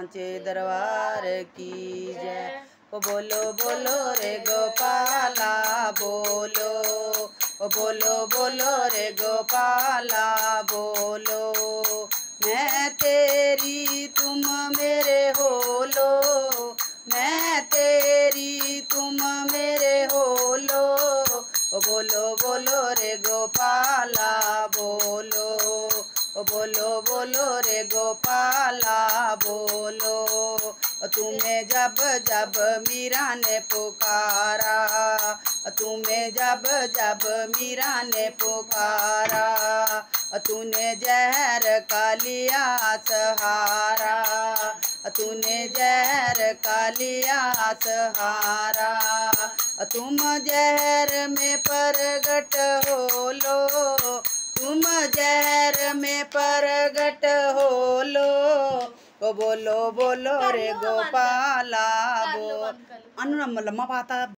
सांचे दरबार की जय। ओ बोलो बोलो रे गोपाला बोलो, ओ बोलो बोलो रे गोपाला बोलो। मैं तेरी तुम मेरे होलो, मैं तेरी तुम मेरे होलो। ओ बोलो बोलो रे गोपाला बोलो, ओ बोलो बोलो रे गोपाला बोलो। तुम्हें जब जब मीरा ने पुकारा, तुम्हें जब जब मीरा ने पुकारा, तूने जहर का लिया सहारा, तूने जहर का लिया सहारा। तुम जहर में प्रगट होलो, तुम जहर में प्रगट होलो। ओ बोलो बोलो रे गोपाला बो। अनु लम्मा पाता